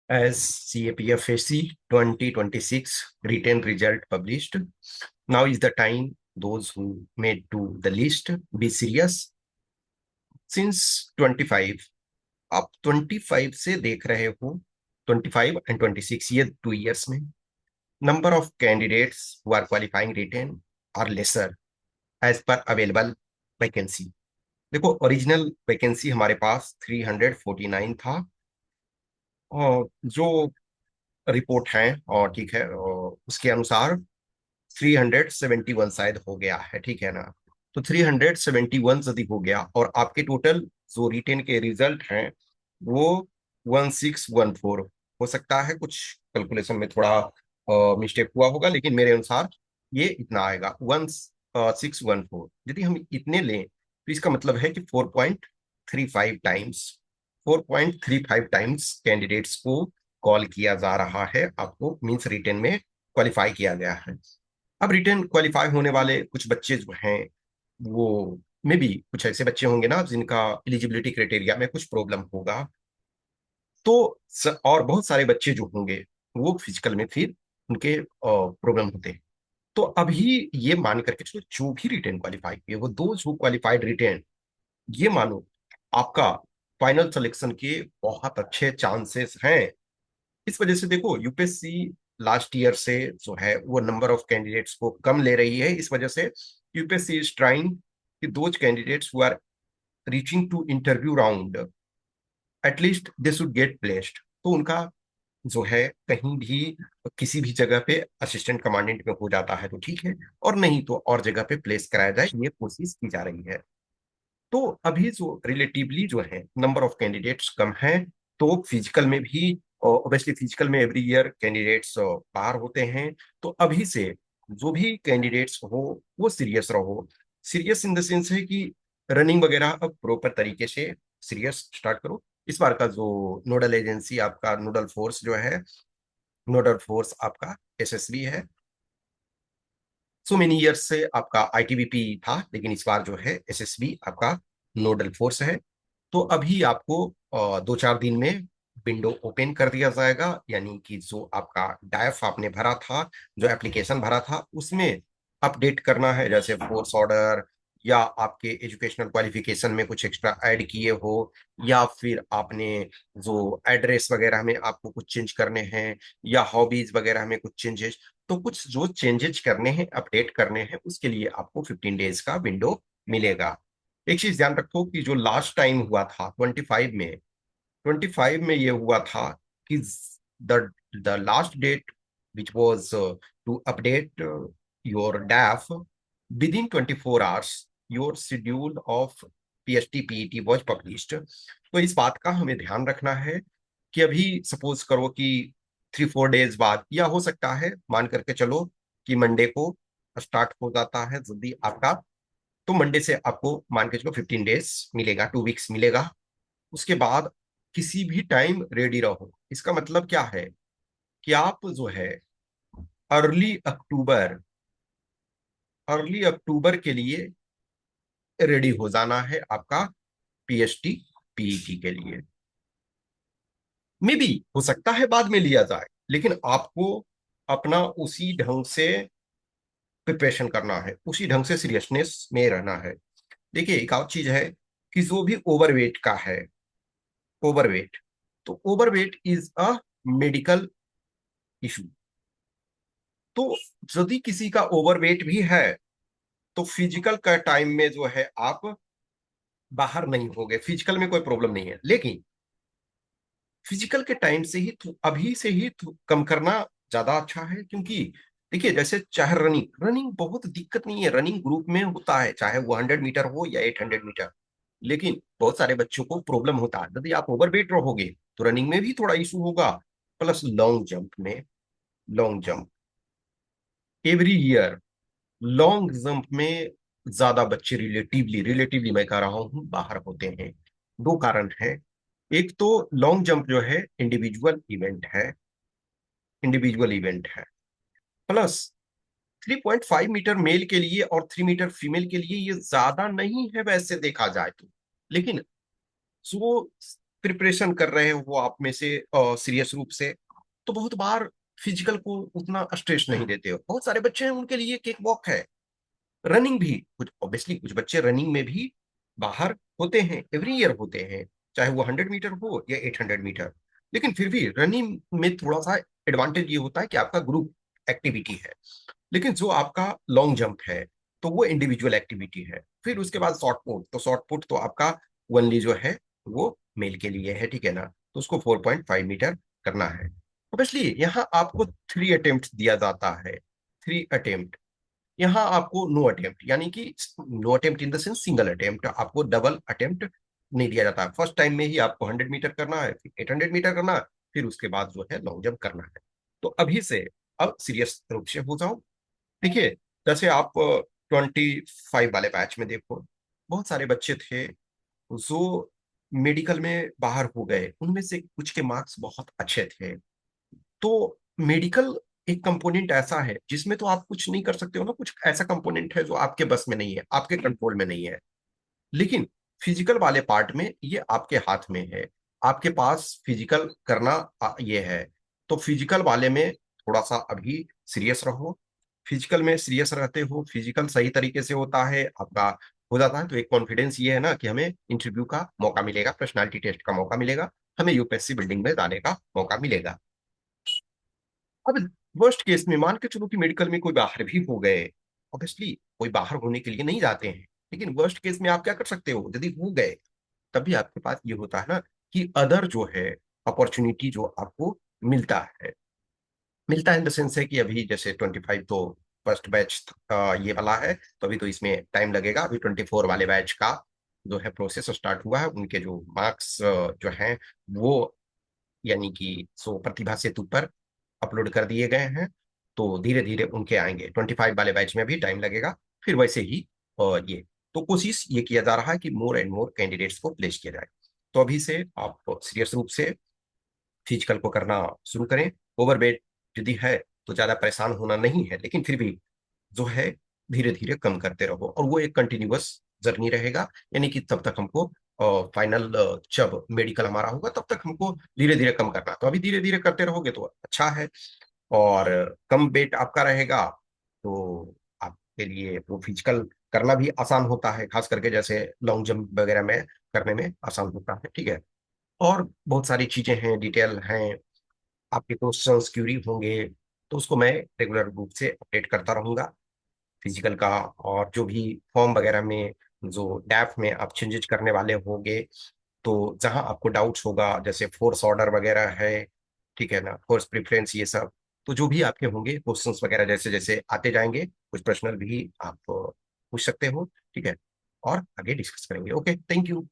As CAPFSC 2026 written result published, now is the time those who made to the list be serious. Since 25, आप 25 से देख रहे हो, 25 and 26 ये 2 years में number of candidates who are qualifying written are lesser as per available vacancy. देखो original vacancy हमारे पास 349 था, और जो रिपोर्ट है और ठीक है, और उसके अनुसार 371 शायद हो गया है, ठीक है ना। तो 371 यदि हो गया और आपके टोटल जो रिटेन के रिजल्ट हैं वो 1614, हो सकता है कुछ कैलकुलेशन में थोड़ा मिस्टेक हुआ होगा, लेकिन मेरे अनुसार ये इतना आएगा 1614। यदि हम इतने लें तो इसका मतलब है कि 4.35 टाइम्स, 4.35 टाइम्स कैंडिडेट्स को कॉल किया जा रहा है, आपको मींस रिटेन में क्वालिफाई किया गया है। अब रिटर्न क्वालिफाई होने वाले कुछ बच्चे जो हैं, वो में भी कुछ ऐसे बच्चे होंगे ना जिनका एलिजिबिलिटी क्राइटेरिया में कुछ प्रॉब्लम होगा। तो और बहुत सारे बच्चे जो होंगे वो फिजिकल में फिर उनके प्रॉब्लम होते हैं। तो अभी ये मान करके चलो, जो भी रिटर्न क्वालिफाई किए वो दो जो क्वालिफाइड रिटर्न, ये मानो आपका फाइनल सिलेक्शन के बहुत अच्छे चांसेस हैं। इस वजह से देखो यूपीएससी लास्ट ईयर से जो है वो नंबर ऑफ कैंडिडेट्स को कम ले रही है। इस वजह से यूपीएससी इज ट्राइंग कि those candidates who are reaching to interview round at least they should get placed. तो उनका जो है कहीं भी किसी भी जगह पे असिस्टेंट कमांडेंट में हो जाता है तो ठीक है, और नहीं तो और जगह पे प्लेस कराया जाए, ये कोशिश की जा रही है। तो अभी जो रिलेटिवली जो है नंबर ऑफ कैंडिडेट्स कम है, तो फिजिकल में भी ऑब्वियसली फिजिकल में एवरी ईयर कैंडिडेट्स बाहर होते हैं। तो अभी से जो भी कैंडिडेट्स हो वो सीरियस रहो। सीरियस इन द सेंस है कि रनिंग वगैरह अब प्रॉपर तरीके से सीरियस स्टार्ट करो। इस बार का जो नोडल एजेंसी आपका नोडल फोर्स जो है, नोडल फोर्स आपका एसएसबी है। सो मेनी ईयर्स से आपका आईटीबीपी था, लेकिन इस बार जो है एसएसबी आपका नोडल फोर्स है। तो अभी आपको 2-4 दिन में विंडो ओपन कर दिया जाएगा, यानी कि जो आपका डायफ आपने भरा था, जो एप्लीकेशन भरा था उसमें अपडेट करना है, जैसे फोर्स ऑर्डर या आपके एजुकेशनल क्वालिफिकेशन में कुछ एक्स्ट्रा ऐड किए हो, या फिर आपने जो एड्रेस वगैरह में आपको कुछ चेंज करने हैं, या हॉबीज वगैरह में कुछ चेंजेस। तो कुछ जो चेंजेस करने हैं, अपडेट करने हैं, उसके लिए आपको 15 डेज का विंडो मिलेगा। एक चीज ध्यान रखो कि जो लास्ट टाइम हुआ था 25 में ये हुआ था कि the the last date which was to update your DAF within 24 hours, your schedule of PHT PET was published. तो इस बात का हमें ध्यान रखना है कि अभी सपोज करो कि 3-4 डेज बाद, या हो सकता है मान करके चलो कि मंडे को स्टार्ट हो जाता है जल्दी आपका, तो मंडे से आपको मान के चलो 15 डेज मिलेगा, 2 वीक्स मिलेगा। उसके बाद किसी भी टाइम रेडी रहो। इसका मतलब क्या है कि आप जो है अर्ली अक्टूबर अर्ली अक्टूबर के लिए रेडी हो जाना है आपका पीएचटी पीईटी के लिए। मे भी हो सकता है बाद में लिया जाए, लेकिन आपको अपना उसी ढंग से प्रिपरेशन करना है, उसी ढंग से सीरियसनेस में रहना है। देखिए एक और चीज है कि जो भी ओवरवेट का है, ओवरवेट, तो overweight is a medical issue. तो यदि किसी का ओवरवेट भी है तो फिजिकल का टाइम में जो है आप बाहर नहीं होगे, फिजिकल में कोई प्रॉब्लम नहीं है, लेकिन फिजिकल के टाइम से ही अभी से ही कम करना ज्यादा अच्छा है। क्योंकि देखिए जैसे चाहे रनिंग रनिंग बहुत दिक्कत नहीं है, रनिंग ग्रुप में होता है, चाहे वो 100 मीटर हो या 800 मीटर। लेकिन बहुत सारे बच्चों को प्रॉब्लम होता है, यदि आप ओवरवेट रहोगे तो रनिंग में भी थोड़ा इशू होगा। प्लस लॉन्ग जंप में, long jump every year, long jump में ज्यादा बच्चे रिलेटिवली रिलेटिवली मैं कह रहा हूं बाहर होते हैं। दो कारण है। एक तो लॉन्ग जंप जो है इंडिविजुअल इवेंट है। प्लस 3.5 मीटर मेल के लिए और 3 मीटर फीमेल के लिए ये ज्यादा नहीं है वैसे देखा जाए तो। लेकिन जो प्रिपरेशन कर रहे हो आप में से सीरियस रूप से, तो बहुत बार फिजिकल को उतना स्ट्रेस नहीं देते हो। बहुत सारे बच्चे हैं उनके लिए केक वॉक है। रनिंग भी कुछ, ऑब्वियसली कुछ बच्चे रनिंग में भी बाहर होते हैं, एवरी ईयर होते हैं, चाहे वो 100 मीटर हो या 800 मीटर। लेकिन फिर भी रनिंग में थोड़ा सा एडवांटेज ये होता है कि आपका ग्रुप एक्टिविटी है। लेकिन जो आपका लॉन्ग जंप है, तो वो इंडिविजुअल एक्टिविटी है। फिर उसके बाद शॉर्ट पुट, तो शॉर्ट पुट तो आपका ओनली जो है वो मेल के लिए है, ठीक है ना। तो उसको 4.5 मीटर करना है। ऑब्वियसली यहाँ आपको 3 अटेम्प्ट दिया जाता है, 3 अटेम्प्ट। यहाँ आपको नो अटेम्प्ट, यानी कि no attempt in the sense single attempt, आपको डबल अटेम्प्ट नहीं दिया जाता। फर्स्ट टाइम में ही आपको 100 मीटर करना है, फिर 800 मीटर करना है, फिर उसके बाद जो है लॉन्ग जंप करना है। तो अभी से अब सीरियस रूप से हो जाओ। देखिए, जैसे आप 25 वाले बैच में देखो, बहुत सारे बच्चे थे जो मेडिकल में बाहर हो गए, उनमें से कुछ के मार्क्स बहुत अच्छे थे। तो मेडिकल एक कंपोनेंट ऐसा है जिसमें तो आप कुछ नहीं कर सकते हो ना, कुछ ऐसा कंपोनेंट है जो आपके बस में नहीं है, आपके कंट्रोल में नहीं है। लेकिन फिजिकल वाले पार्ट में ये आपके हाथ में है, आपके पास फिजिकल करना ये है। तो फिजिकल वाले में थोड़ा सा अभी सीरियस रहो। फिजिकल में सीरियस रहते हो, फिजिकल सही तरीके से होता है आपका, हो जाता है, तो एक कॉन्फिडेंस ये है ना कि हमें इंटरव्यू का मौका मिलेगा, पर्सनालिटी टेस्ट का मौका मिलेगा, हमें यूपीएससी बिल्डिंग में जाने का मौका मिलेगा। अब वर्स्ट केस में मान के चलो कि मेडिकल में कोई बाहर भी हो गए, ऑब्वियसली कोई बाहर होने के लिए नहीं जाते हैं, लेकिन वर्स्ट केस में आप क्या कर सकते हो, यदि हो गए तब भी आपके पास ये होता है ना कि अदर जो है अपॉर्चुनिटी जो आपको मिलता है। मिलता है इन द सेंस है कि अभी जैसे 25 तो फर्स्ट बैच ये वाला है, तो अभी तो इसमें टाइम लगेगा। अभी 24 वाले बैच का जो है प्रोसेस स्टार्ट हुआ है, उनके जो मार्क्स जो हैं वो, यानी कि सो प्रतिभा सेतु पर अपलोड कर दिए गए हैं। तो धीरे धीरे उनके आएंगे, 25 वाले बैच में भी टाइम लगेगा। फिर वैसे ही ये, तो कोशिश ये किया जा रहा है कि मोर एंड मोर कैंडिडेट्स को प्लेस किया जाए। तो अभी से आप सीरियस रूप से फिजिकल को करना शुरू करें। ओवरवेट यदि है तो ज्यादा परेशान होना नहीं है, लेकिन फिर भी जो है धीरे धीरे कम करते रहो, और वो एक कंटिन्यूअस जर्नी रहेगा। यानी कि तब तक हमको फाइनल जब मेडिकल हमारा होगा तब तक हमको धीरे धीरे कम करना, तो अभी धीरे धीरे करते रहोगे तो अच्छा है। और कम वेट आपका रहेगा तो आपके लिए वो फिजिकल करना भी आसान होता है, खास करके जैसे लॉन्ग जंप वगैरह में करने में आसान होता है, ठीक है। और बहुत सारी चीजें हैं, डिटेल हैं, आपके क्वेश्चंस क्यूरी होंगे, तो उसको मैं रेगुलर रूप से अपडेट करता रहूंगा फिजिकल का। और जो भी फॉर्म वगैरह में जो डैफ में आप चेंजेस करने वाले होंगे, तो जहां आपको डाउट्स होगा, जैसे फोर्स ऑर्डर वगैरह है, ठीक है ना, फोर्स प्रेफरेंस, ये सब, तो जो भी आपके होंगे क्वेश्चंस वगैरह जैसे जैसे आते जाएंगे, कुछ पर्सनल भी आप पूछ सकते हो, ठीक है। और आगे डिस्कस करेंगे। Okay, thank you.